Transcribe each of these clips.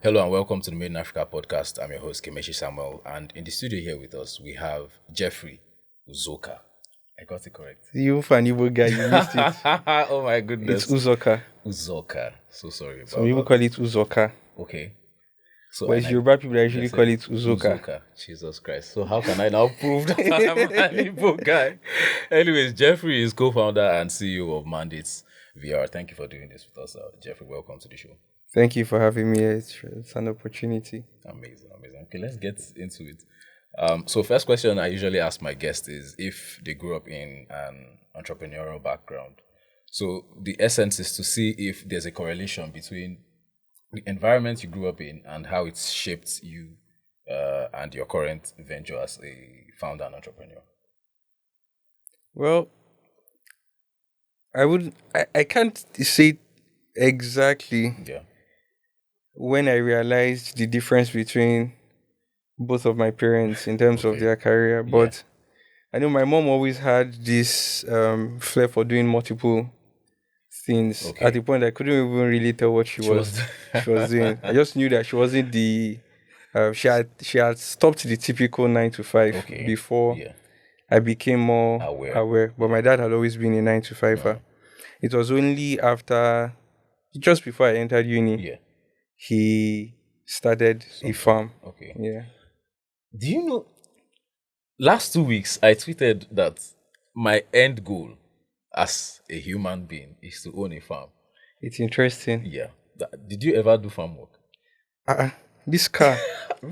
Hello and welcome to the Made in Africa podcast. I'm your host, Kemeshi Samuel, and in the studio here with us, we have Jeffrey Uzoka. I got it correct. You for an Igbo guy, you missed it. Oh my goodness. It's Uzoka. Uzoka. So sorry about Some people call it Uzoka. Okay. So But it's Yoruba people that usually call it Uzoka. Uzoka. Jesus Christ. So how can I now prove that I'm an Igbo guy? Anyways, Jeffrey is co-founder and CEO of MandatesVR. Thank you for doing this with us, Jeffrey. Welcome to the show. Thank you for having me here. It's an opportunity. Amazing. Okay, let's get into it. So first question I usually ask my guests is if they grew up in an entrepreneurial background. So the essence is to see if there's a correlation between the environment you grew up in and how it's shaped you and your current venture as a founder and entrepreneur. Well, I can't say exactly when I realized the difference between both of my parents in terms of their career, but I know my mom always had this flair for doing multiple things. At the point I couldn't even really tell what she was doing. I just knew that she wasn't the she had stopped the typical 9 to 5 before I became more aware. But my dad had always been a 9 to 5er. It was only after, just before I entered uni, he started a farm. Yeah. Do you know, last 2 weeks, I tweeted that my end goal as a human being is to own a farm. It's interesting. Yeah. Did you ever do farm work? This car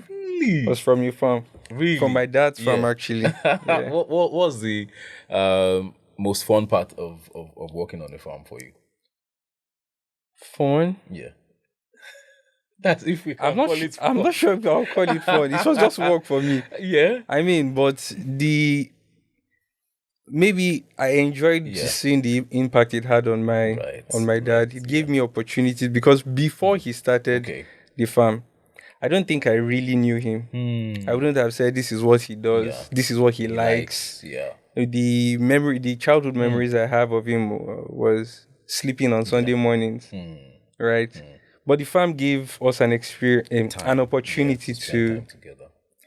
really was from your farm. Really? From my dad's farm, actually. Yeah. What was the most fun part of working on a farm for you? Fun? Yeah. That's if we can call it fun. I'm not sure if I'll call it fun. It was just work for me. Yeah. I mean, but maybe I enjoyed seeing the impact it had on my dad. It gave me opportunities because before he started the farm, I don't think I really knew him. I wouldn't have said this is what he does. Yeah. This is what he likes. Yeah. The childhood memories I have of him was sleeping on Sunday mornings, right? But the farm gave us an experience, an opportunity to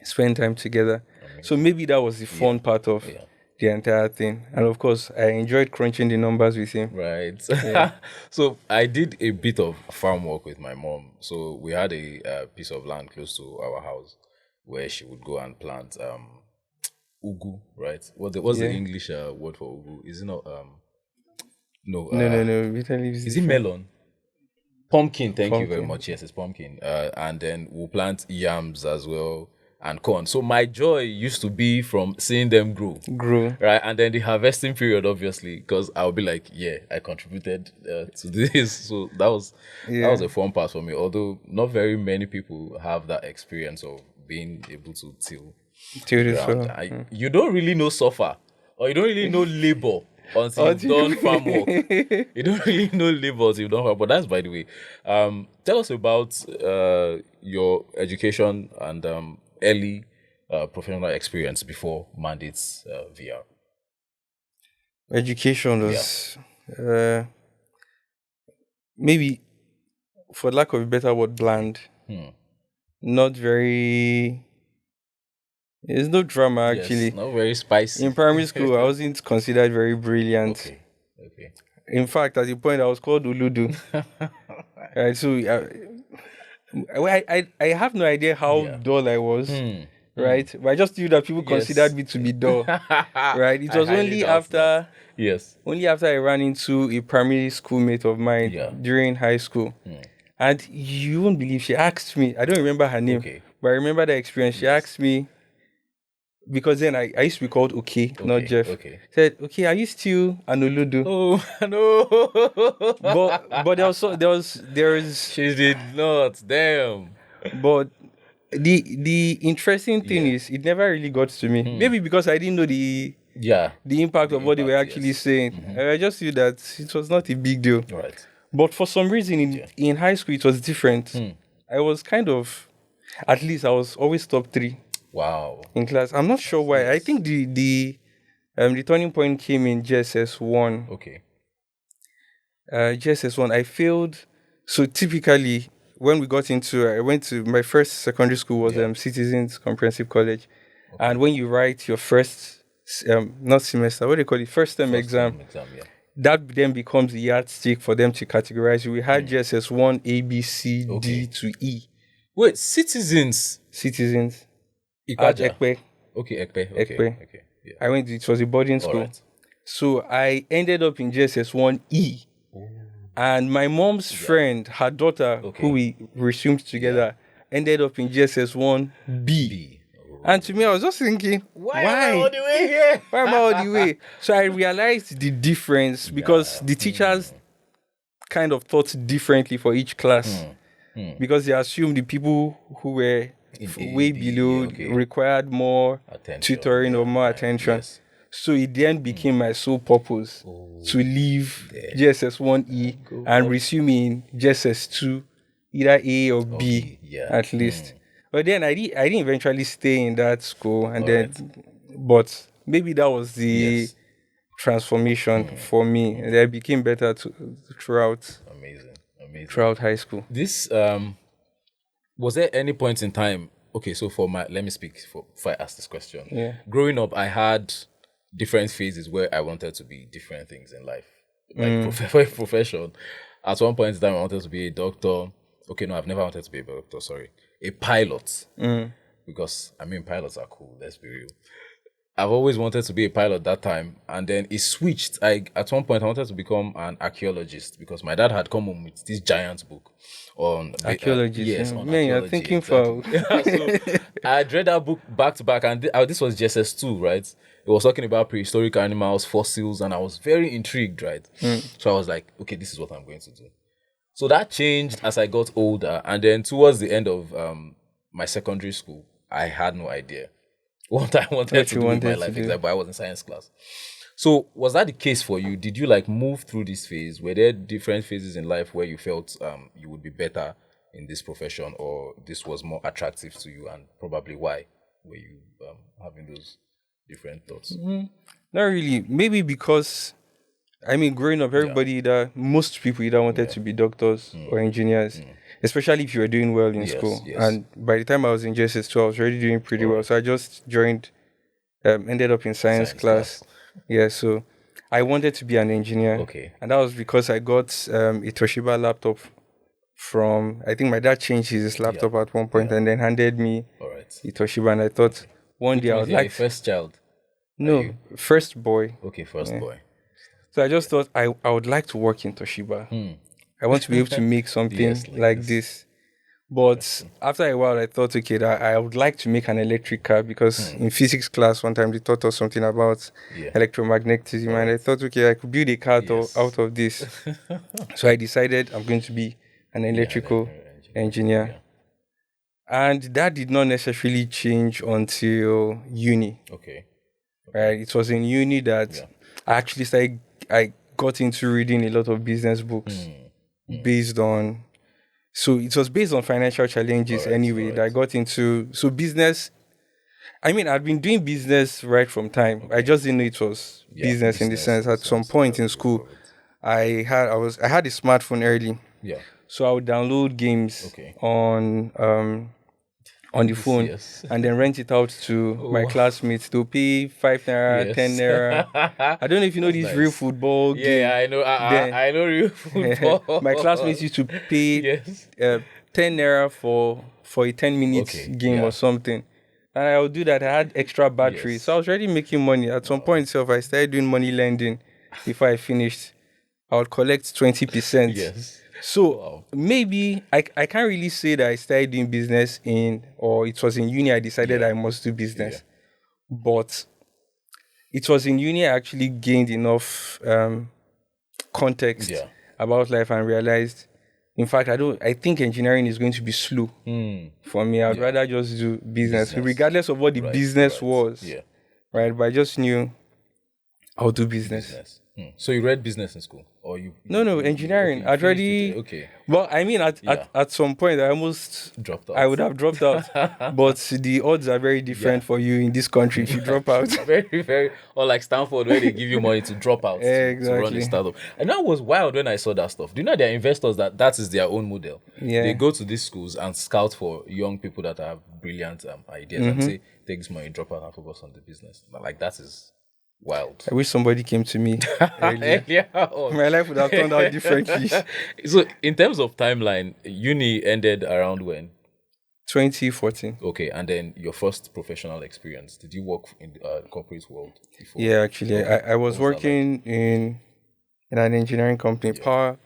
spend time together. So maybe that was the fun part of the entire thing. And of course, I enjoyed crunching the numbers with him. Right. Yeah. So I did a bit of farm work with my mom. So we had a piece of land close to our house where she would go and plant ugu, right? What's the English word for ugu? Is it not no. Is it melon? Pumpkin, thank you very much. Yes, it's pumpkin. And then we'll plant yams as well and corn. So my joy used to be from seeing them grow. Right? And then the harvesting period, obviously, because I'll be like, I contributed to this. So that was a fun part for me. Although not very many people have that experience of being able to till ground. You don't really know suffer or you don't really know labor until you've done farm work. You don't really know labor until you've done farm. But that's by the way. Tell us about your education and early professional experience before Mandates VR. Education was maybe, for lack of a better word, bland. Not very. There's no drama actually. Not very spicy. In primary school, I wasn't considered very brilliant. Okay. In fact, at the point, I was called Uludu. Right, so I have no idea how dull I was. Right, but I just knew that people considered me to be dull. Right, it was only after I ran into a primary schoolmate of mine during high school, and you won't believe she asked me. I don't remember her name, but I remember the experience. She asked me. Because then I used to be called not Jeff. Said, are you still an Uludu? Oh no! but there was. She did not. Damn. But the interesting thing is, it never really got to me. Maybe because I didn't know the impact of what they were actually saying. I just knew that it was not a big deal. Right. But for some reason in high school it was different. I was kind of, at least I was always top 3. Wow. In class. I'm not sure why. I think the turning point came in JSS1. Okay. JSS1, I failed. So typically, when we got into, I went to my first secondary school was Citizens Comprehensive College, and when you write your first, not semester, what do you call it, first term exam, that then becomes the yardstick for them to categorize you. We had JSS1, A, B, C, D to E. Wait, Citizens. At Ekpe. Okay, Ekpe. Okay. Yeah. I went. It was a boarding school, right. So I ended up in JSS1E. And my mom's friend, her daughter, who we resumed together, ended up in JSS1B. And to me, I was just thinking, why am I all the way here? Why am I all the way? So I realized the difference because the teachers kind of taught differently for each class. Because they assumed the people who were way below required more tutoring or more attention. Yes. So it then became my sole purpose to leave JSS1E and resume in JSS2, either A or B at least. But then I didn't eventually stay in that school, and but maybe that was the transformation for me. And I became better throughout. Amazing. Throughout high school. This was there any point in time? Okay, so let me speak before I ask this question. Yeah. Growing up, I had different phases where I wanted to be different things in life, like profession. At one point in time, I wanted to be a doctor. Okay, no, I've never wanted to be a doctor. Sorry, a pilot. Because pilots are cool. Let's be real. I've always wanted to be a pilot that time, and then it switched. At one point I wanted to become an archaeologist because my dad had come home with this giant book on archaeology. On man, you're thinking for. So I read that book back to back, and this was JSS2, right? It was talking about prehistoric animals, fossils, and I was very intrigued, right? So I was like, okay, this is what I'm going to do. So that changed as I got older, and then towards the end of my secondary school, I had no idea what I wanted to do with my life, exactly, but I was in science class. So was that the case for you? Did you move through this phase? Were there different phases in life where you felt you would be better in this profession, or this was more attractive to you, and probably why were you having those different thoughts? Not really. Maybe because growing up, most people either wanted to be doctors or engineers. Especially if you were doing well in school. Yes. And by the time I was in JSS2, I was already doing pretty well. So I just joined, ended up in science class. Yeah, so I wanted to be an engineer. Okay. And that was because I got a Toshiba laptop from, I think my dad changed his laptop at one point and then handed me a Toshiba. And I thought one day I would like... first child? No, first boy. Okay, first boy. So I just thought I would like to work in Toshiba. I want to be able to make something like this. But after a while, I thought, okay, I would like to make an electric car because in physics class, one time they taught us something about electromagnetism. And I thought, okay, I could build a car out of this. So I decided I'm going to be an electrical engineer. And that did not necessarily change until uni. Okay. Right? It was in uni that I actually I got into reading a lot of business books. Based on, so it was based on financial challenges that I got into. So business, I'd been doing business right from time. I just didn't know it was business in the sense. At some point in school, I had a smartphone early. Yeah. So I would download games on the phone and then rent it out to my classmates. They'll pay 5 naira, 10 naira. I don't know if you know this real football game. Yeah, I know. I know real football. My classmates used to pay 10 naira for a 10-minute game or something. And I would do that. I had extra batteries. So I was already making money. At some point itself, I started doing money lending. Before I finished, I would collect 20%. Yes. So maybe I can't really say that I started doing business or it was in uni I decided I must do business. But it was in uni I actually gained enough context about life and realized, in fact, I think engineering is going to be slow for me. I'd rather just do business regardless of what the business was. Yeah. Right. But I just knew I'll do business. So you read business in school, or No, engineering. Okay, you I'd finished it. already. Okay, Well, I mean, yeah, at some point, dropped I out. would have dropped out. But the odds are very Yeah, different for you in this country if you drop out. true. Very, very. Or like Stanford, where they give you money to drop out to run a Exactly. startup. And that was wild when I saw that stuff. Do you know there are investors that is their own model? They Yeah. go to these schools and scout for young people that have brilliant ideas and say, take this money, drop out, and focus on the business. Like that is wild. I wish somebody came to me earlier. Earlier on. My life would have turned out differently. So, in terms of timeline, uni ended around when? 2014. Okay, and then your first professional experience. Did you work in the corporate world before? Yeah, actually, Okay. I was What was that like? working in an engineering company, power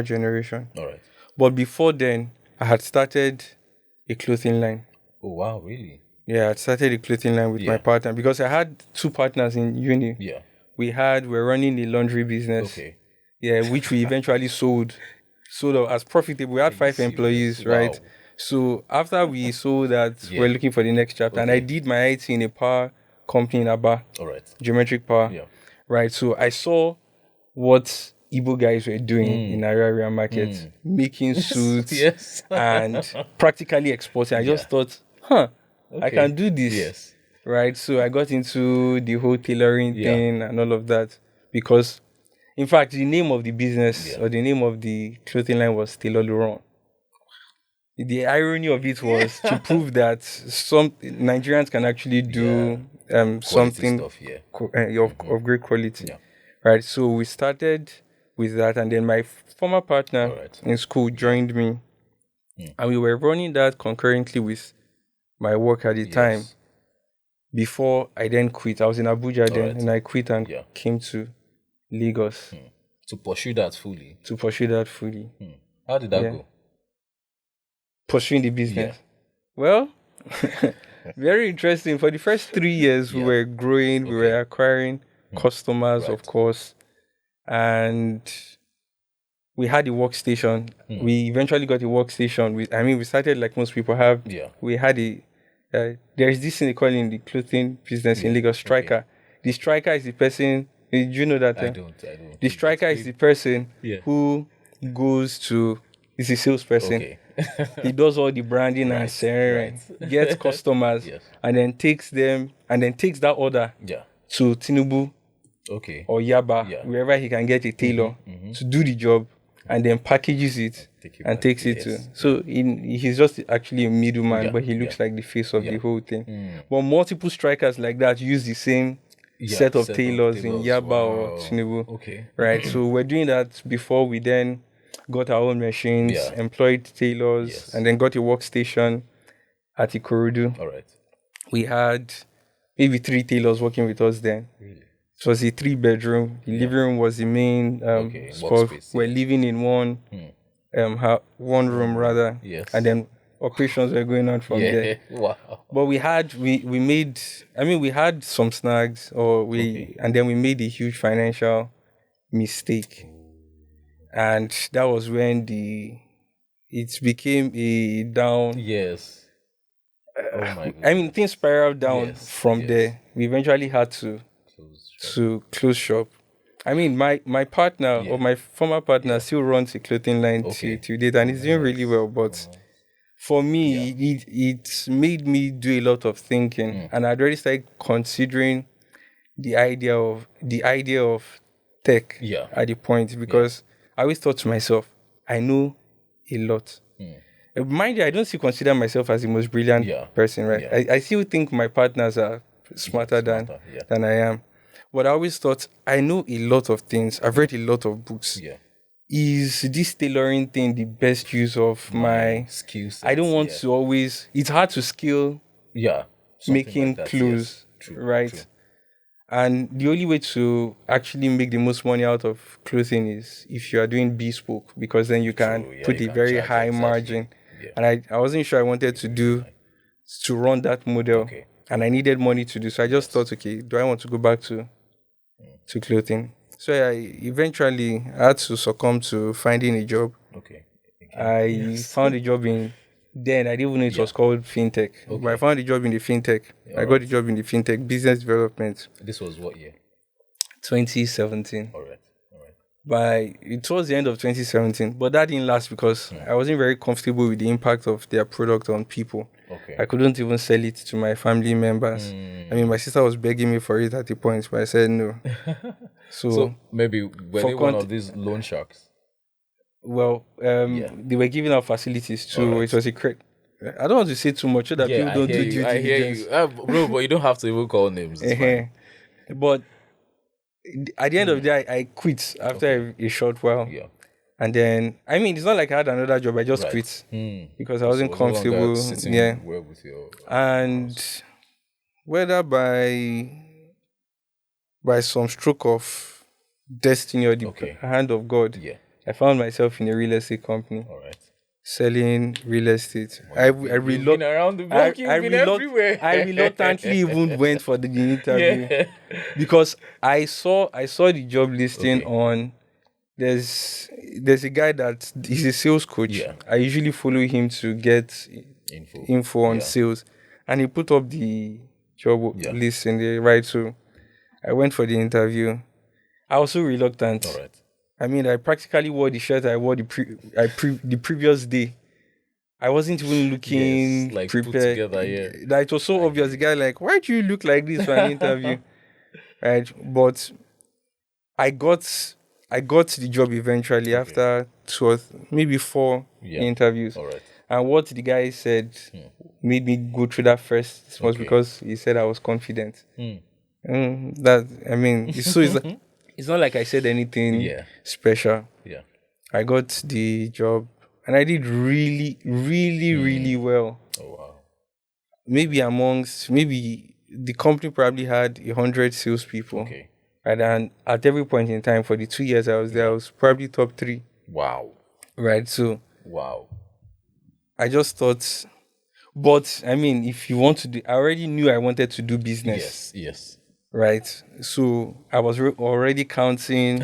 generation. All right. But before then, I had started a clothing line. Oh wow, really? Yeah, I started a clothing line with my Yeah. partner because I had two partners in uni. Yeah. We're running a laundry business. Okay. Yeah, which we eventually sold off as profitable. We had Are you 5 employees, serious? right? Wow. So after we sold that, Yeah. we're looking for the next chapter. And I Okay. did my IT in a power company in Aba, All right. geometric power. Yeah. Right. So I saw what Igbo guys were doing in area market, making suits Yes. and practically exporting. I just Yeah. thought, I Okay. can do this. Yes. Right. So I got into the whole tailoring Yeah. thing and all of that because, in fact, the name of the business or the name of the clothing line was Tailor Laurent. The irony of it was to prove that some Nigerians can actually do Quality something stuff. Yeah. of great quality. Yeah. Right. So we started with that, and then my former partner All right. in school joined me, and we were running that concurrently with my work at the time. Yes. Before I then quit, I was in Abuja then, right. and I quit and Yeah. came to Lagos To pursue that fully. to pursue that fully. How did that Yeah. go? Pursuing the business. Well, very interesting. For the first 3 years, we Yeah. were growing, we were acquiring customers, of Right. course, and we had a workstation. We eventually got a workstation. We started like most people have. Yeah. We had there's this thing they call in the clothing business in Lagos, striker. The striker is the person. Did you know that? I don't. The striker is the person Yeah. who goes to. Is a salesperson. Okay. He does all the branding and selling, gets customers, Yes. and then takes that order Yeah. to Tinubu Okay. or Yaba, wherever he can get a tailor to do the job, and then packages it Take it and back. takes it to. Yes. So he's just actually a middleman, Yeah, but he looks like the face of the Yeah. whole thing. But multiple strikers like that use the same set of tailors in Yaba or Tinubu. Okay. Right. So we're doing that before we then got our own machines, Yeah. employed tailors, Yes. and then got a workstation at Ikorodu. All right. We had maybe 3 tailors working with us then. Really? It was a 3-bedroom. The living room was the main spot. workspace, We're living in one room rather. Yes. And then operations were going on from there. Wow. But we made we had some snags and then we made a huge financial mistake. And that was when it became a down. Yes. Oh my God. Things spiraled down Yes, from yes. there. We eventually had to close shop. My partner or my former partner still runs a clothing line to date, and it's doing really well. But for me, it made me do a lot of thinking, and I'd already started considering the idea of tech at the point because I always thought to myself, I know a lot. Mind you, I don't still consider myself as the most brilliant person, right? Yeah. I still think my partners are smarter than I am. But I always thought, I know a lot of things. I've read a lot of books. Yeah. Is this tailoring thing the best use of my skills? I don't want to always. It's hard to skill making like that, clothes, yes. True, right? true. And the only way to actually make the most money out of clothing is if you are doing bespoke, because then you can put you a can very charge, high exactly. margin. Yeah. And I wasn't sure I wanted to run that model. Okay. And I needed money to do. So I just thought, okay, do I want to go back to clothing? So I eventually had to succumb to finding a job. Okay. I found a job then I didn't even know it was called fintech. But I found a job in the fintech. I got a job in the fintech business development. This was what year? 2017. All right. All right. By it was the end of 2017, but that didn't last because I wasn't very comfortable with the impact of their product on people. Okay. I couldn't even sell it to my family members. I mean, my sister was begging me for it at the point, but I said no. So maybe were for they one of these loan sharks? well, they were giving out facilities too. Alright. It was a credit. I don't want to say too much so that people I don't hear do you. due I hear diligence. you, bro. But you don't have to even call names. It's fine. But at the end of the day, I quit after a short while. Yeah. And then, I mean, it's not like I had another job. I just Right. quit because I wasn't So it was no longer comfortable. sitting Yeah. well with your And whether by some stroke of destiny or the hand of God, yeah. I found myself in a real estate company All right. selling real estate. You've been around the block. You've been everywhere. I reluctantly even went for the interview because I saw the job listing on. There's a guy that he's a sales coach. Yeah. I usually follow him to get info on sales, and he put up the job list in the right. So I went for the interview. I was so reluctant. All right. I mean, I practically wore the shirt I wore the previous day. I wasn't even looking like prepared. put together, yeah. Like, it was so obvious. The guy like, why do you look like this for an interview? Right, but I got the job eventually after maybe 4 interviews. All right. And what the guy said made me go through that first was because he said I was confident. That I mean, it's not like I said anything special. Yeah. I got the job and I did really, really, really well. Oh wow. Maybe the company probably had 100 salespeople. Okay. Right, and at every point in time for the 2 years I was there, I was probably top 3. Wow. Right, so wow. I just thought, but I mean, if you want to do, I already knew I wanted to do business. Yes. Right, so I was already counting.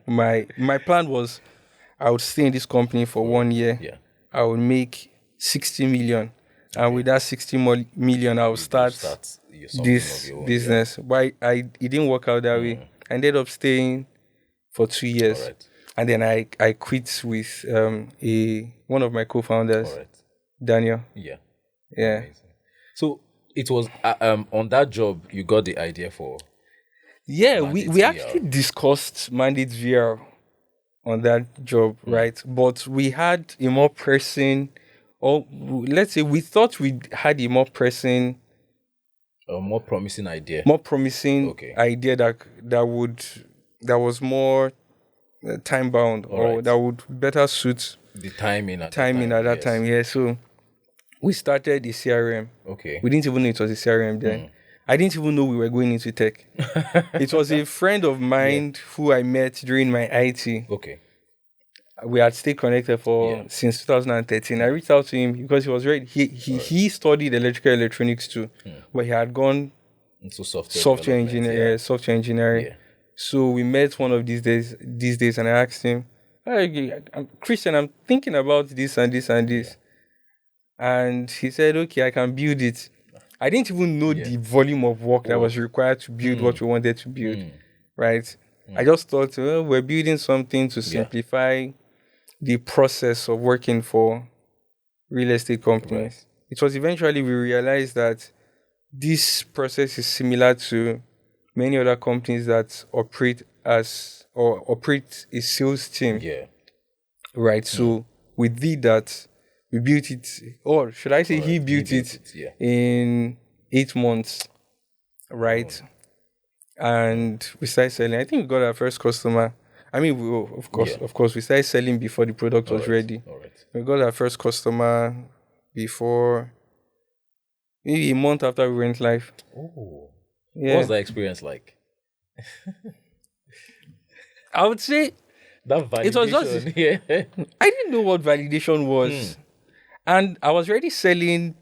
my plan was I would stay in this company for 1 year. Yeah. I would make 60 million. And with that 60 million, I would start this business. But it didn't work out that way. I ended up staying for 2 years. All right. And then I quit with one of my co-founders, Daniel. Yeah. Yeah. Amazing. So it was on that job you got the idea for. Yeah, we actually discussed MandatesVR on that job, right? But we had a more pressing, or let's say we thought we had a more pressing, a more promising idea. Idea that was more time bound, or that would better suit the timing at that time. Yeah, so we started the CRM. Okay. We didn't even know it was a CRM then. I didn't even know we were going into tech. It was a friend of mine who I met during my IT. Okay. We had stayed connected since 2013. I reached out to him because he was ready. He studied electrical electronics too, but he had gone into software engineering. Yeah. So we met one of these days, and I asked him, "Hey, Christian, I'm thinking about this and this and this," and he said, "Okay, I can build it." I didn't even know the volume of work that was required to build what we wanted to build, right? I just thought, we're building something to simplify the process of working for real estate companies. Right. It was eventually we realized that this process is similar to many other companies that operate a sales team. Yeah. Right. So we did that. We built it, or should I say he built it in 8 months. Right. And we started selling. I think we got our first customer. I mean, of course, we started selling before the product was ready. All right. We got our first customer before, maybe a month after we went live. Oh. Yeah. What was the experience like? I would say that validation. It was just, I didn't know what validation was. And I was already selling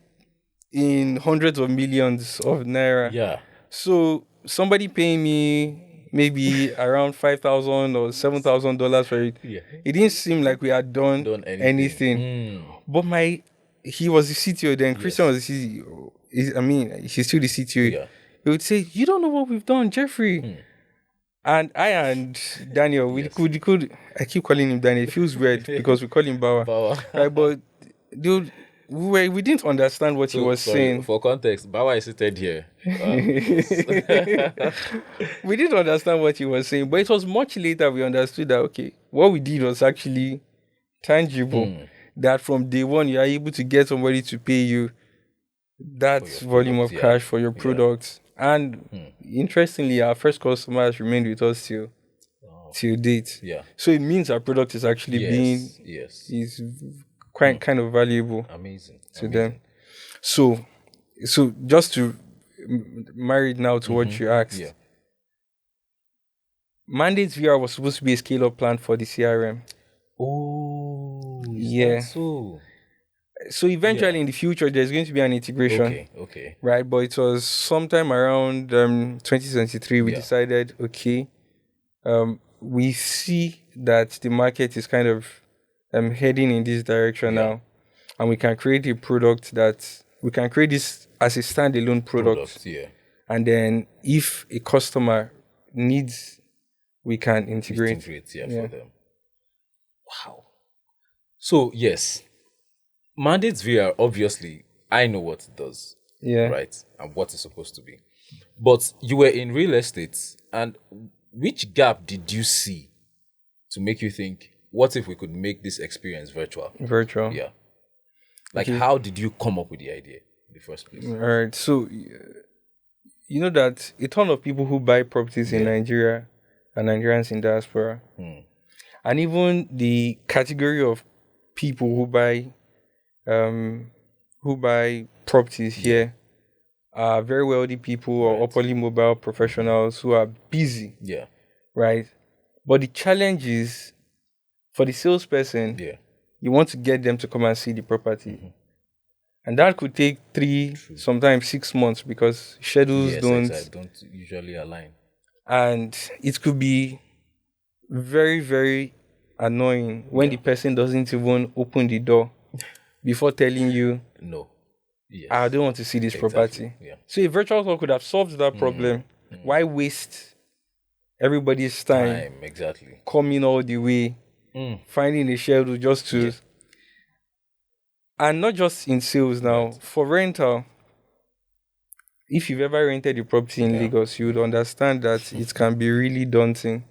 in hundreds of millions of naira. Yeah. So somebody paying me maybe around $5,000 or $7,000 for it. Yeah. It didn't seem like we had done anything. But he was the CTO then. Christian was the CTO. I mean, he's still the CTO. Yeah. He would say, "You don't know what we've done, Jeffrey." And I and Daniel, Yes. we could. I keep calling him Daniel. It feels weird because we call him Bawa, Bawa. right? But dude, we didn't understand what he So was sorry saying. for context. Bawa is seated here. We didn't understand what he was saying, but it was much later we understood that okay, what we did was actually tangible. That from day one you are able to get somebody to pay you that volume product, of cash for your yeah. products. And interestingly, our first customer has remained with us till date. Yeah. So it means our product is actually being is quite kind of valuable Amazing to them. So just to marry it now to what you asked. Yeah. MandatesVR was supposed to be a scale-up plan for the CRM. Oh, yeah. So eventually in the future there's going to be an integration. Okay. Right, but it was sometime around 2023 we decided okay, we see that the market is kind of heading in this direction now, and we can create a product that we can create this as a standalone product. And then if a customer needs, we can integrate for them. Wow. So yes, MandatesVR, obviously I know what it does, right, and what it's supposed to be. But you were in real estate, and which gap did you see to make you think, what if we could make this experience virtual? Yeah. Like, how did you come up with the idea in the first place? All right. So, you know that a ton of people who buy properties in Nigeria are Nigerians in diaspora. And even the category of people who buy properties here are very wealthy people or upperly mobile professionals who are busy. Right. But the challenge is for the salesperson, you want to get them to come and see the property. And that could take 3, sometimes 6 months because schedules don't usually align. And it could be very, very annoying when the person doesn't even open the door before telling you, no, I don't want to see this property. So a virtual tour could have solved that problem. Why waste everybody's time coming all the way, finding a schedule just to... And not just in sales now, for rental, if you've ever rented a property in Lagos, you would understand that it can be really daunting.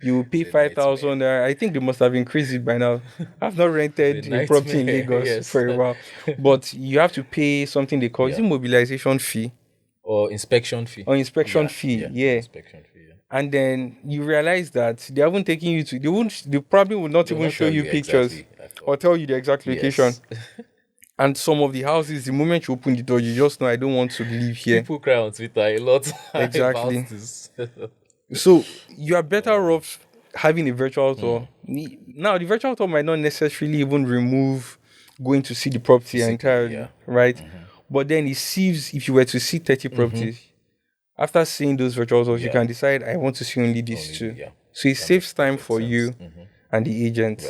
You will pay 5,000. I think they must have increased it by now. I've not rented a property in Lagos for a while. But you have to pay something they call mobilization fee. Or inspection fee. Inspection fee. And then you realize that they haven't taken you to... They probably will not even show you pictures or tell you the exact location. And some of the houses, the moment you open the door, you just know, I don't want to live here. People cry on Twitter a lot. Exactly. So you are better off having a virtual tour. Now, the virtual tour might not necessarily even remove going to see the property entirely, right? But then it sees, if you were to see 30 properties, after seeing those virtual tours, you can decide, I want to see only these two. So it saves time for you and the agent.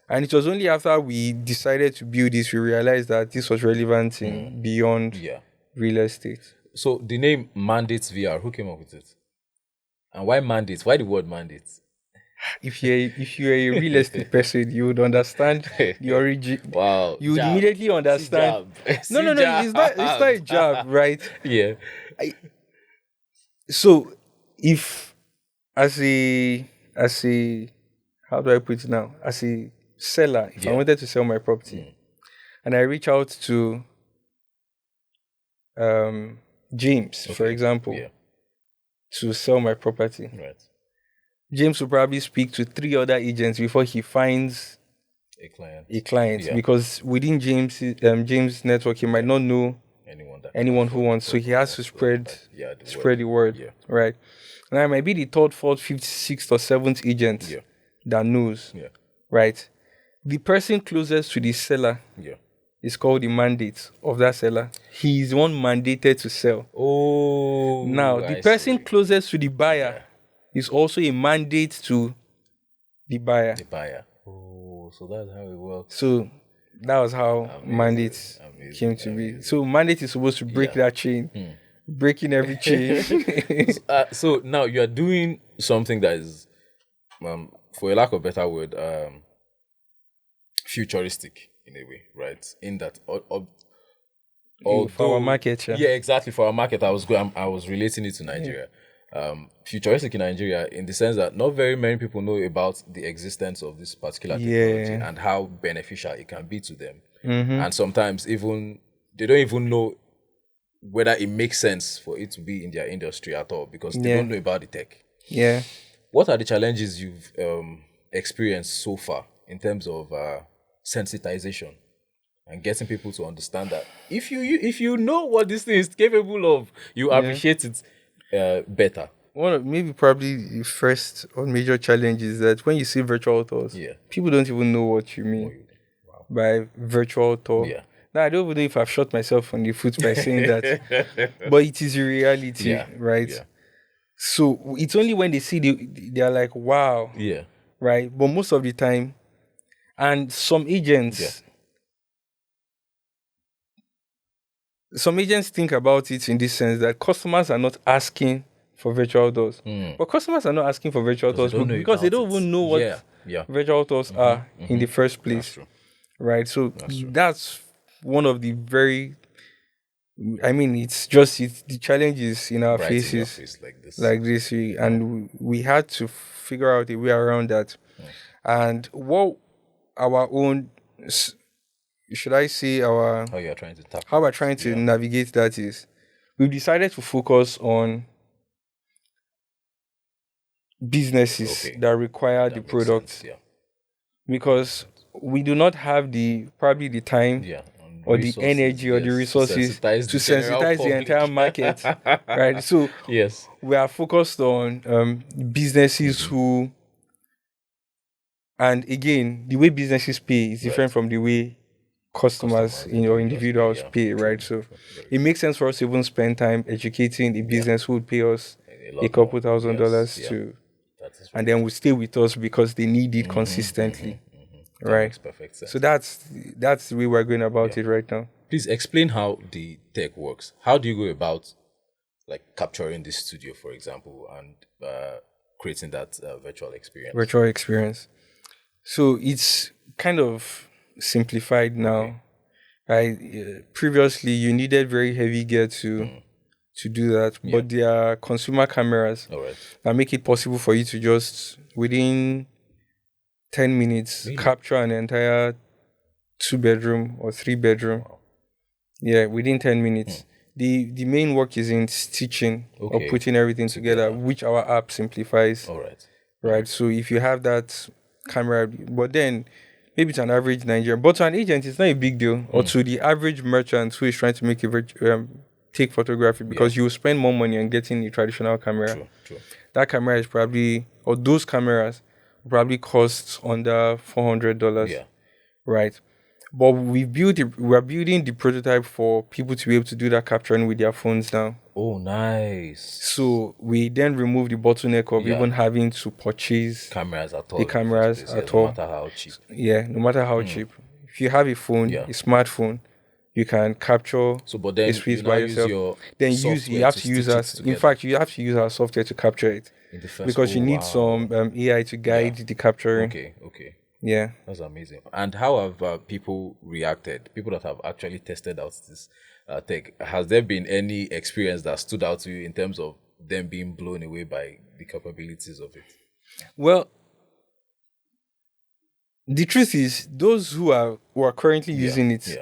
And it was only after we decided to build this, we realized that this was relevant in beyond real estate. So the name MandatesVR, who came up with it? And why mandates? Why the word mandates? If you're a real estate person, you would understand the origin. Wow. You would immediately understand. No, it's not a job, right? So if as a how do I put it now? As a seller, if I wanted to sell my property and I reach out to James, for example, to sell my property. James will probably speak to 3 other agents before he finds a client because within James' network, he might not know anyone who wants, so he has to spread the word, right? And I might be the 3rd, 4th, 5th, 6th, or 7th agent that knows, right? The person closest to the seller is called the mandate of that seller. He is the one mandated to sell. Now, the person closest to the buyer is also a mandate to the buyer. So that's how it works. So that was how mandate came to be. So mandate is supposed to break that chain breaking every chain. So now you are doing something that is, for a lack of better word, futuristic in a way, right? In that, For our although, market, yeah. yeah, exactly, for our market, I was relating it to Nigeria. Futuristic in Nigeria, in the sense that not very many people know about the existence of this particular technology Yeah. and how beneficial it can be to them. Mm-hmm. And sometimes even they don't even know whether it makes sense for it to be in their industry at all, because they Yeah. don't know about the tech. Yeah. What are the challenges you've experienced so far in terms of sensitization and getting people to understand that if you know what this thing is capable of, you appreciate it better? One of maybe probably the first or major challenge is that when you say virtual tours, Yeah. people don't even know what you mean Wow. by virtual tour. Yeah. Now I don't even know if I've shot myself on the foot by saying that, but it is a reality, Yeah. right? Yeah. So it's only when they see they are like, wow, Yeah. right? But most of the time, and some agents think about it in this sense that customers are not asking for virtual tours. But customers are not asking for virtual tours because they don't even know what virtual tours are in the first place. That's true. Right? So That's true. that's one of the very, I mean, the challenges in our Right in your faces face like this. and we had to figure out a way around that. And what our own, should I say, our How you're trying to tackle how we're that. trying to navigate that is, we've decided to focus on businesses that require the product Sense, yeah. because we do not have probably the time or the energy or the resources to sensitize the entire market, right? So yes, we are focused on businesses who, and again, the way businesses pay is different from the way customers or individuals pay, right? So it makes sense for us to even spend time educating the business who would pay us a couple $1,000 to, and then will stay with us because they need it consistently, that right? makes perfect sense. So that's the way we're going about it right now. Please explain how the tech works. How do you go about like capturing the studio, for example, and creating that virtual experience? So it's kind of simplified now. Previously, you needed very heavy gear to do that, but there are consumer cameras that make it possible for you to just within 10 minutes capture an entire 2-bedroom or 3-bedroom. Yeah, within 10 minutes. The main work is in stitching or putting everything together, which our app simplifies. Right. So if you have that camera, but then maybe to an average Nigerian, but to an agent, it's not a big deal. Or to the average merchant who is trying to make take photography, because you will spend more money on getting a traditional camera. True. That camera is probably, or those cameras probably cost under $400. Right. But we're building the prototype for people to be able to do that capturing with their phones now. Oh, nice. So we then remove the bottleneck of even having to purchase cameras at all. No matter how cheap. Yeah, no matter how cheap. If you have a phone, a smartphone, you can capture a space by yourself. You have to use us. In fact, you have to use our software to capture it. Because you need some AI to guide the capturing. Okay. Yeah. That's amazing. And how have people reacted? People that have actually tested out this tech. Has there been any experience that stood out to you in terms of them being blown away by the capabilities of it? Well, the truth is, those who are currently using it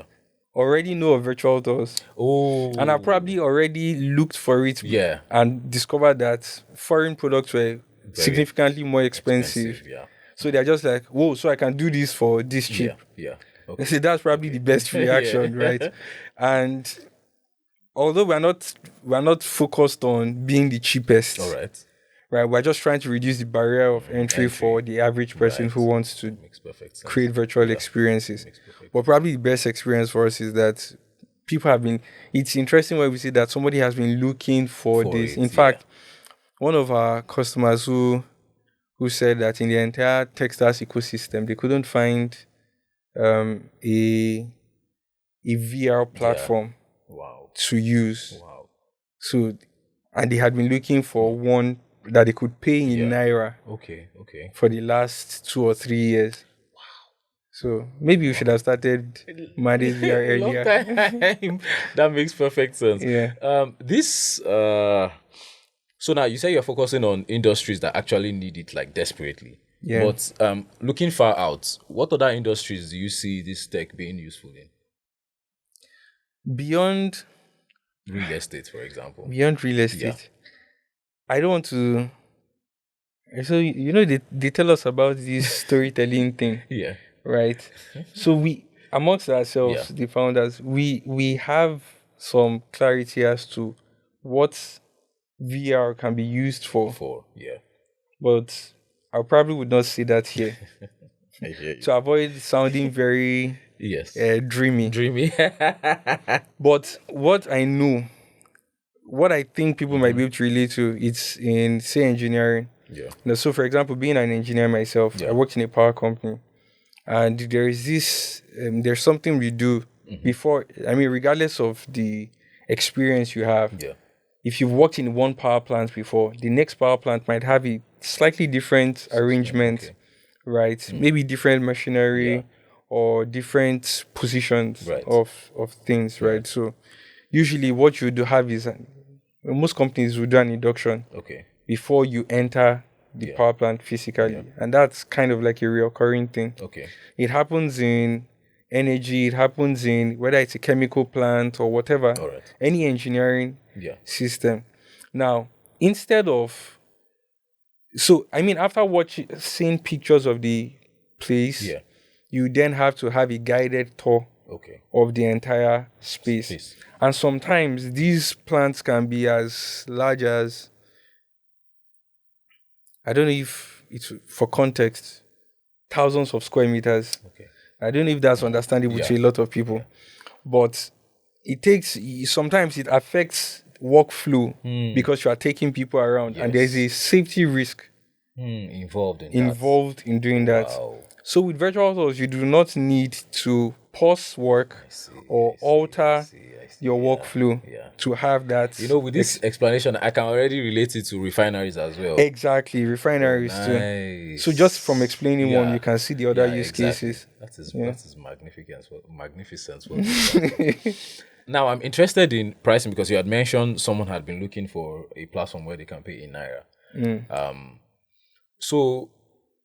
already know of virtual tours. Oh. And have probably already looked for it and discovered that foreign products were significantly more expensive. So they're just like, whoa, so I can do this for this cheap. Okay. So that's probably the best reaction, right? And although we're not focused on being the cheapest. All right. Right, we're just trying to reduce the barrier of entry for the average person who wants to create virtual experiences. But probably the best experience for us is that people have been. It's interesting when we see that somebody has been looking for this. In fact, one of our customers who said that in the entire Techstars ecosystem, they couldn't find a VR platform to use. So, and they had been looking for one that they could pay in naira Okay. for the last 2 or 3 years. So maybe you should have started MandatesVR Long earlier. time. That makes perfect sense. Yeah. So now you say you're focusing on industries that actually need it like desperately. Yeah. But looking far out, what other industries do you see this tech being useful in? Beyond Real estate, for example. Beyond real estate, I don't want to. So they tell us about this storytelling thing, Yeah. right? So we, amongst ourselves, the founders, we have some clarity as to what VR can be used for. But I probably would not say that here to avoid sounding very dreamy. But what I know, what I think people might be able to relate to, it's in, say, engineering. So, for example, being an engineer myself, I worked in a power company, and there is this, there's something we do before. I mean, regardless of the experience you have, if you've worked in one power plant before, the next power plant might have a slightly different arrangement, right? Maybe different machinery or different positions of things, right? So usually what you do have is, most companies will do an induction before you enter the power plant physically. And that's kind of like a recurring thing. It happens in energy, it happens in whether it's a chemical plant or whatever, any engineering system. Now, instead of, so I mean, after seeing pictures of the place, you then have to have a guided tour of the entire space. And sometimes these plants can be as large as, I don't know if it's for context, thousands of square meters. I don't know if that's understandable to a lot of people, but sometimes it affects workflow because you are taking people around and there's a safety risk involved in doing that. So with virtual tours, you do not need to pause work or alter your workflow to have that. With this explanation, I can already relate it to refineries as well. Exactly, refineries too. So just from explaining one, you can see the other use cases. That is magnificent. Now, I'm interested in pricing because you had mentioned someone had been looking for a platform where they can pay in naira. So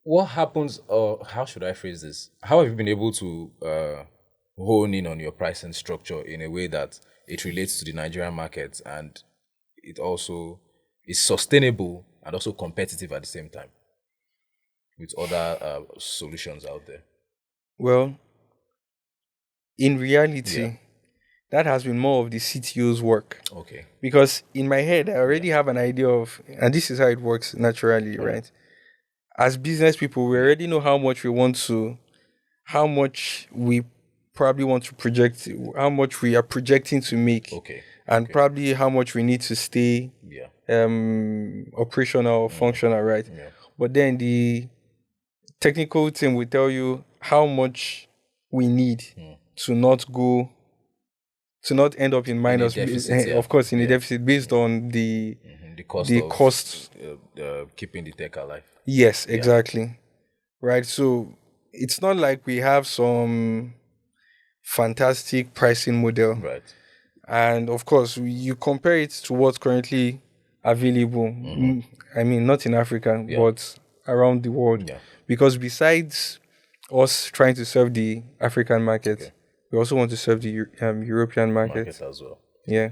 what happens, or how should I phrase this? How have you been able to hone in on your pricing structure in a way that it relates to the Nigerian market and it also is sustainable and also competitive at the same time with other solutions out there? Well, in reality, that has been more of the CTO's work. Because in my head, I already have an idea of, and this is how it works naturally, right? As business people, we already know how much we probably want to project, how much we are projecting to make, and probably how much we need to stay operational or functional, right? But then the technical team will tell you how much we need to not end up in minus, of course, in a deficit based on the cost keeping the tech alive. Yes, exactly. Right. So it's not like we have some fantastic pricing model. Right. And of course, you compare it to what's currently available. I mean, not in Africa, but around the world. Because besides us trying to serve the African market, we also want to serve the European market as well. Yeah.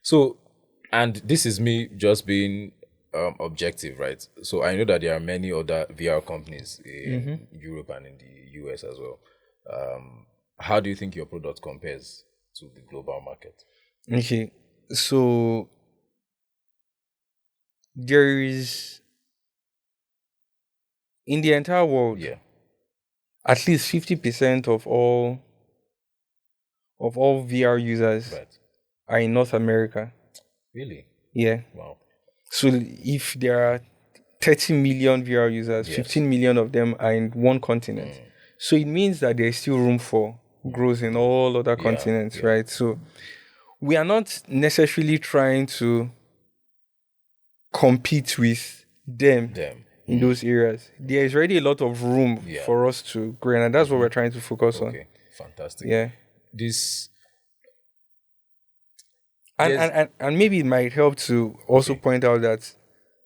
So, and this is me just being objective, right? So I know that there are many other VR companies in Europe and in the US as well. How do you think your product compares to the global market? Okay, so there is, in the entire world, at least 50% of all VR users are in North America. Really? Yeah. Wow. So if there are 30 million VR users, 15 million of them are in one continent. So it means that there's still room for growth in all other continents, right? So we are not necessarily trying to compete with them in those areas. There is already a lot of room for us to grow, and that's what we're trying to focus on. Okay, fantastic. Yeah. This And maybe it might help to also point out that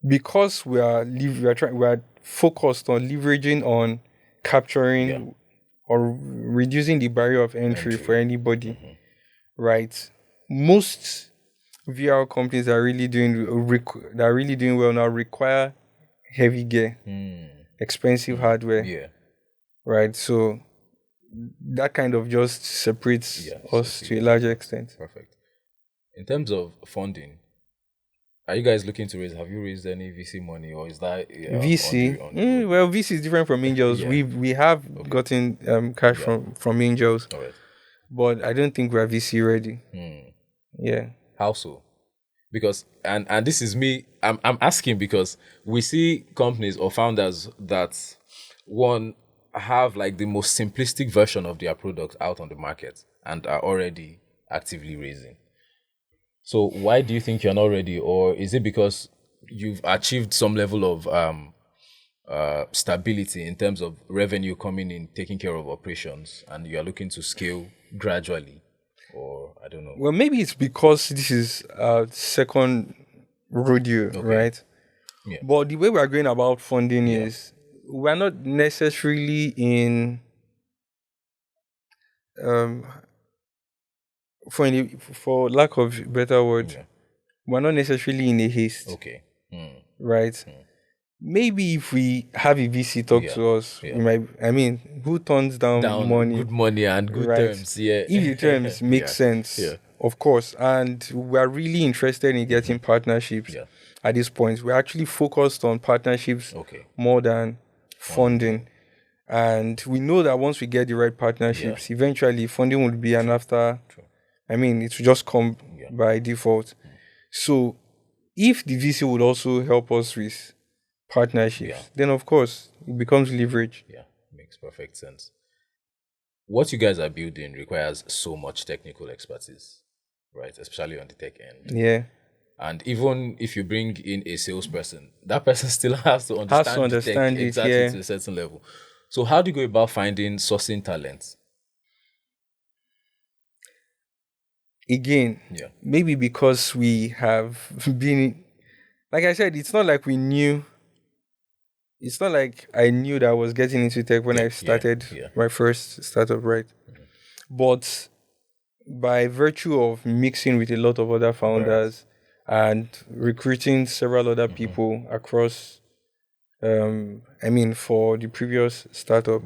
because we are focused on leveraging on capturing or reducing the barrier of entry for anybody, right? Most VR companies that are really doing well now require heavy gear, expensive hardware, right? So that kind of just separates us to a larger extent. Perfect. In terms of funding, are you guys looking to raise? Have you raised any VC money, or is that VC? Well, VC is different from angels. We have gotten cash from angels, but I don't think we're VC ready. Yeah. How so? Because and this is me. I'm asking because we see companies or founders that one have like the most simplistic version of their product out on the market and are already actively raising. So why do you think you're not ready, or is it because you've achieved some level of stability in terms of revenue coming in, taking care of operations, and you are looking to scale gradually, or I don't know? Well, maybe it's because this is our second rodeo, right? Yeah. But the way we are going about funding is we're not necessarily in for lack of better word, we're not necessarily in a haste. Okay. Right? Maybe if we have a VC talk to us, we might. I mean, who turns down money? Good money and good terms. Yeah. If the terms make sense, of course. And we're really interested in getting partnerships at this point. We're actually focused on partnerships more than funding. And we know that once we get the right partnerships, eventually funding will be an after. I mean, it will just come by default. So if the VC would also help us with partnerships, then of course it becomes leverage. Yeah, makes perfect sense. What you guys are building requires so much technical expertise, right? Especially on the tech end. Yeah. And even if you bring in a salesperson, that person still has to understand the tech exactly to a certain level. So how do you go about finding sourcing talent? Again, maybe because we have been, like I said, it's not like we knew. It's not like I knew that I was getting into tech when I started my first startup, right? But by virtue of mixing with a lot of other founders and recruiting several other people across, for the previous startup,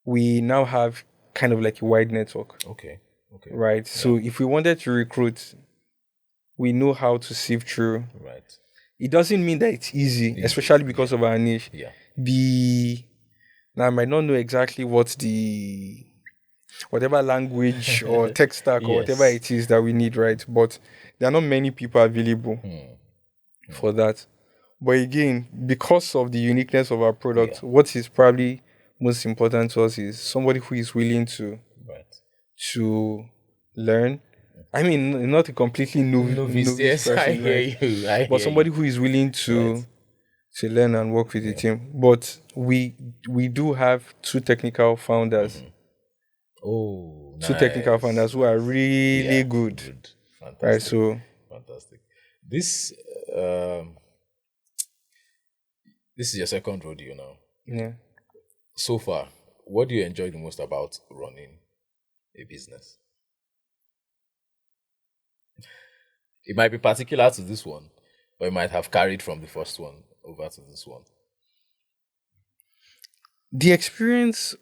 we now have kind of like a wide network. Okay. Right. So if we wanted to recruit, we know how to sift through. Right. It doesn't mean that it's easy, especially because of our niche. Yeah. Now I might not know exactly whatever language or tech stack or whatever it is that we need, right? But there are not many people available for that. But again, because of the uniqueness of our product, what is probably most important to us is somebody who is willing to learn. I mean, not a completely novice person, I hear you. But somebody who is willing to learn and work with the team. But we do have two technical founders. Oh, nice. Two technical founders who are really good. Fantastic. Right, so fantastic. This is your second rodeo now. Yeah. So far, what do you enjoy the most about running a business? It might be particular to this one, but it might have carried from the first one over to this one. The experience,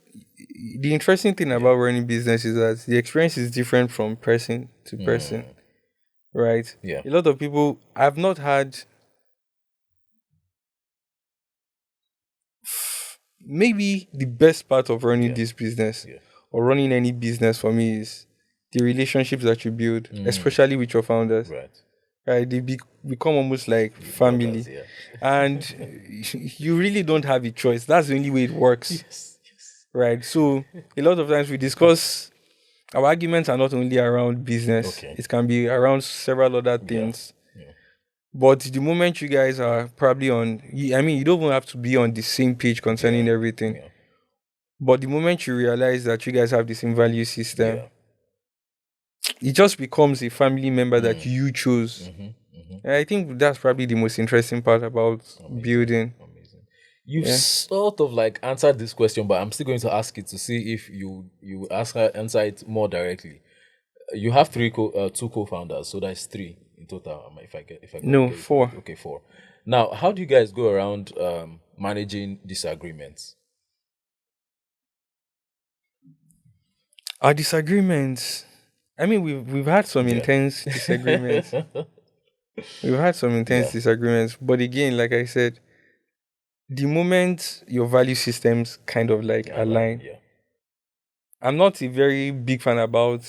the interesting thing about running business is that the experience is different from person to person, right? Yeah. A lot of people, I've not had, maybe the best part of running this business or running any business for me is the relationships that you build, especially with your founders. Right? They become almost like family. Brothers, and you really don't have a choice. That's the only way it works. Yes. Right? So a lot of times we discuss our arguments are not only around business, Okay. it can be around several other Yeah. things. Yeah. But the moment you guys are probably I mean, you don't even have to be on the same page concerning Yeah. everything. Yeah. But the moment you realize that you guys have the same value system, Yeah. it just becomes a family member that Mm. you chose. Mm-hmm. Mm-hmm. And I think that's probably the most interesting part about Amazing. building. Amazing. You've Yeah. sort of like answered this question, but I'm still going to ask it to see if you answer it more directly. You have two co-founders, so that's three in total. If I got No, get it correct. 4. Okay, four. Now, how do you guys go around managing disagreements? Our disagreements. I mean, we've had some Yeah. intense disagreements. We've had some intense Yeah. disagreements, but again, like I said, the moment your value systems kind of like align, Yeah. I'm not a very big fan about.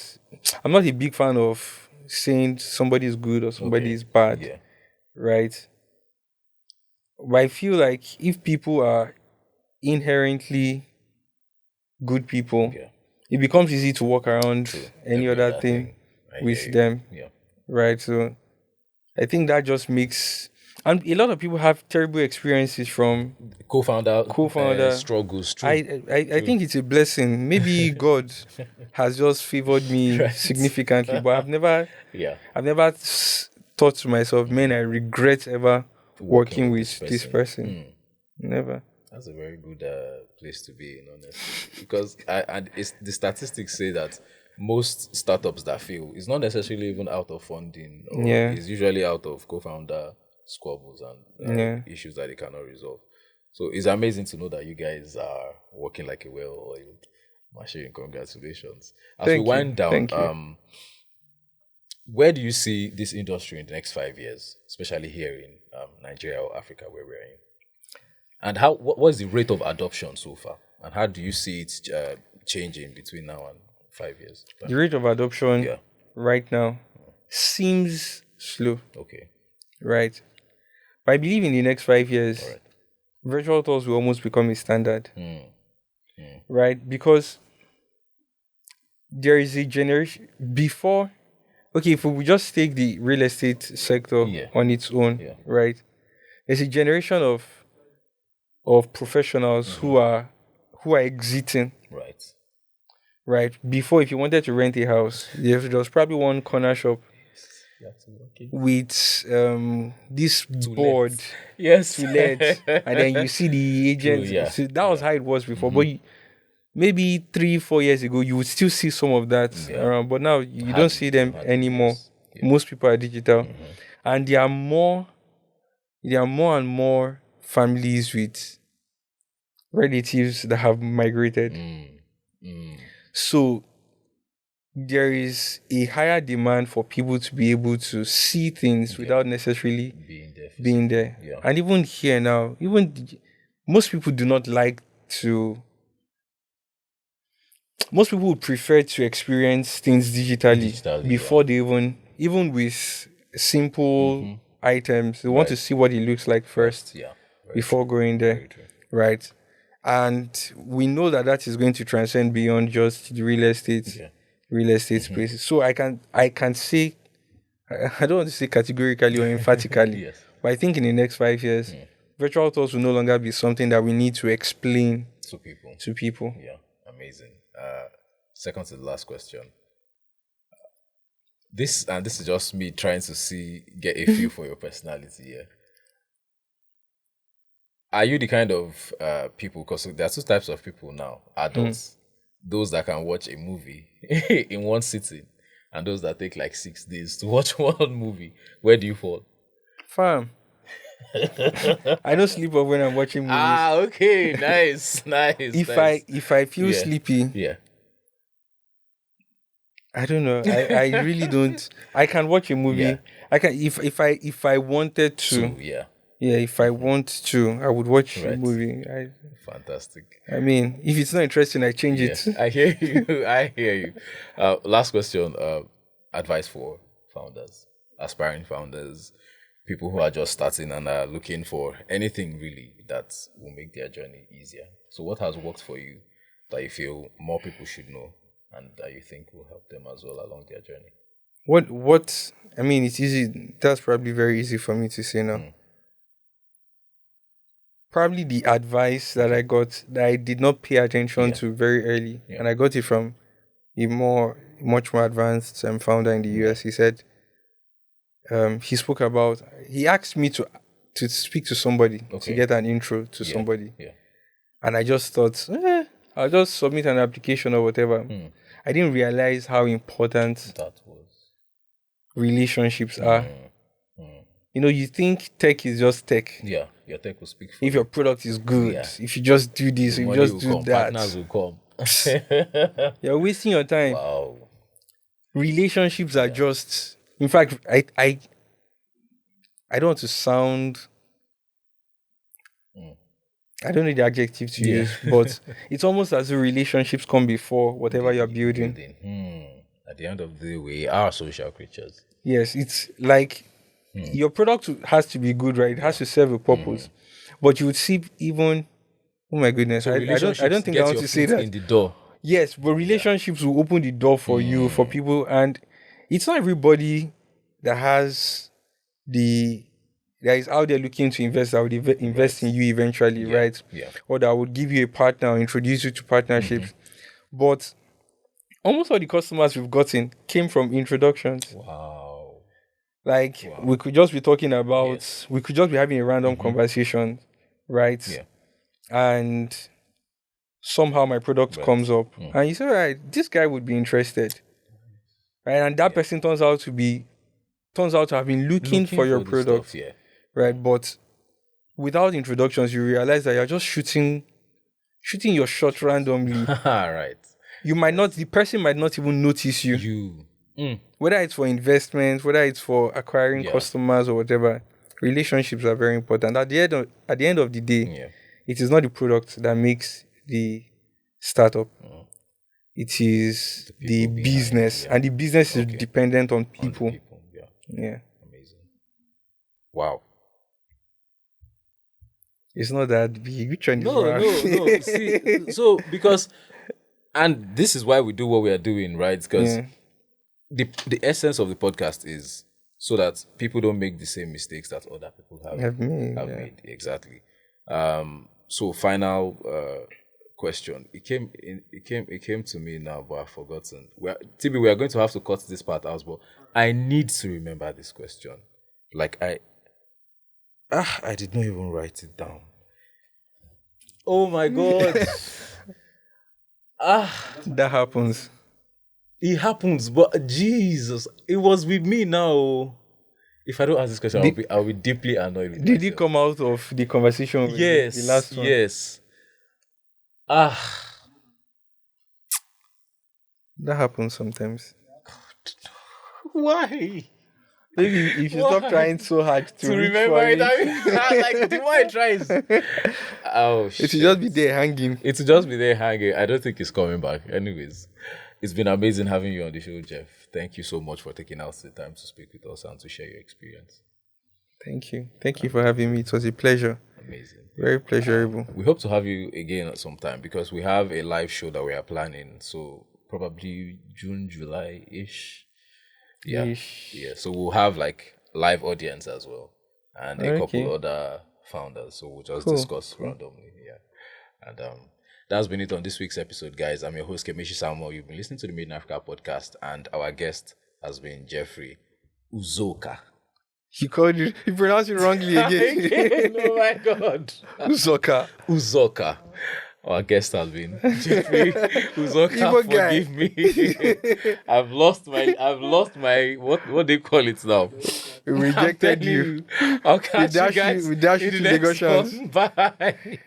I'm not a big fan of saying somebody is good or somebody Okay. is bad, Yeah. right? But I feel like if people are inherently good people, Yeah. it becomes easy to walk around True. any Every other other thing thing. I hear with you. them, Yeah. right? So I think that just makes, and a lot of people have terrible experiences from Co-founder co-founder. struggles. I, True. I True. think it's a blessing. Maybe God has just favored me Right. significantly, but Yeah. I've never thought to myself, man, I regret ever Working working with this with this person. person. Never. That's a very good place to be in, honestly, because the statistics say that most startups that fail is not necessarily even out of funding, or Yeah, is usually out of co-founder squabbles and yeah. issues that they cannot resolve. So it's amazing to know that you guys are working like a well-oiled machine. Congratulations. As we Thank you, wind down, thank you. where do you see this industry in the next 5 years, especially here in Nigeria or Africa, where we're in? And what's the rate of adoption so far? And how do you see it changing between now and 5 years? The rate of adoption Yeah. right now seems slow, Okay. right? But I believe in the next 5 years, All right. virtual tours will almost become a standard, Mm. right? Because there is a generation before. Okay, if we just take the real estate sector Yeah. on its own, Yeah. right? There's a generation of professionals who are exiting, Right. right? Before, if you wanted to rent a house, there was probably one corner shop You have to work it. with this To let. board Yes. to let, and then you see the True. agent. Yeah. So that was Yeah. how it was before. But maybe 3-4 years ago, you would still see some of that Yeah. around. But now you don't Hardly. see You them hardly do. anymore. Yes. Yeah. Most people are digital, and there are more. There are more and more families with relatives that have migrated. So there is a higher demand for people to be able to see things Yeah. without necessarily Being there. being physically. there. Yeah. And even here now, most people do not like to. Most people would prefer to experience things digitally Digitally. before they even with simple items. They want to Right. see what it looks like first First. Yeah. Very before true. going there, Very true. right? And we know that that is going to transcend beyond just the Yeah. real estate spaces. So I can say, I don't want to say categorically or emphatically, Yes. but I think in the next 5 years, virtual tours will no longer be something that we need to explain To people. to people. Yeah. Amazing. Second to the last question. This is just me trying to get a feel for your personality here. Are you the kind of people? Because there are two types of people now: adults, those that can watch a movie in one sitting, and those that take like 6 days to watch one movie. Where do you fall? Fam, I don't sleep off when I'm watching movies. Ah, okay, nice, nice, If nice. I feel Yeah, sleepy, yeah. I don't know. I really don't. I can watch a Yeah. movie. I can if I wanted to. Yeah. Yeah, if I want to, I would watch a Right. movie. Fantastic. I mean, if it's not interesting, I change Yeah, it. I hear you. I hear you. Last question. Advice for founders, aspiring founders, people who are just starting and are looking for anything really that will make their journey easier. So, what has worked for you that you feel more people should know? and that you think will help them as well along their journey? What I mean, it's easy. That's probably very easy for me to say now. Probably the advice that I got that I did not pay attention to very early, and I got it from a much more advanced founder in the US. He said, he asked me to speak to somebody, to get an intro to somebody, and I just thought, I'll just submit an application or whatever. I didn't realize how important That was relationships are. You think tech is just tech. Yeah, your tech will speak for if your product is good, if you just do this, if you just do that, partners will come. You're wasting your time. Wow. Relationships are just. In fact, I don't want to sound. I don't know the adjective to use, but it's almost as if relationships come before whatever you're building. At the end of the day, we are social creatures. Yes, it's like your product has to be good, right? It has to serve a purpose. But you would see even, oh my goodness, So I don't think I want to say that. In the door. Yes, but relationships will open the door for you, for people, and it's not everybody that is out there looking to invest, that would invest in you eventually, right? Yeah. Or that would give you a partner or introduce you to partnerships. But almost all the customers we've gotten came from introductions. Wow. Like, we could just be talking about, we could just be having a random conversation, right? Yeah. And somehow my product comes up, and you say, all right, this guy would be interested, right? And that person turns out to have been looking for your product, stuff, right? But without introductions, you realize that you're just shooting your shot randomly. Right. The person might not even notice you. Whether it's for investment, whether it's for acquiring customers or whatever, relationships are very important. At the end of the day, it is not the product that makes the startup. It is the business, and the business is dependent on people. Yeah. Amazing. Wow. It's not that big. Which one is No. See, so because, and this is why we do what we are doing, right? Because the essence of the podcast is so that people don't make the same mistakes that other people have made. Exactly. So final question. It came to me now, but I've forgotten. We are going to have to cut this part out, but I need to remember this question. Like I did not even write it down. Oh my God. That happens. It happens, but Jesus, it was with me now. If I don't ask this question, I'll be deeply annoyed with Did it come out of the conversation with the last one? Yes. That happens sometimes. God. Why? Maybe if you stop trying so hard to remember it, I mean, like the more I tries. Oh shit. It should just be there hanging. I don't think it's coming back. Anyways, it's been amazing having you on the show, Jeff. Thank you so much for taking out the time to speak with us and to share your experience. Thank you. Thank you for having me. It was a pleasure. Amazing. Very pleasurable. We hope to have you again at some time because we have a live show that we are planning. So probably June, July-ish. Yeah. So we'll have like live audience as well. And a couple other founders. So we'll just discuss randomly. Yeah. And that's been it on this week's episode, guys. I'm your host, Kemishi Samuel. You've been listening to the Made in Africa podcast, and our guest has been Jeffrey Uzoka. He pronounced it wrongly again. Oh my God. Uzoka. Our guest has been Jeffrey Uzoka. Forgive me. I've lost my what do you call it now? We rejected you. I'll catch you guys in the next one. Bye.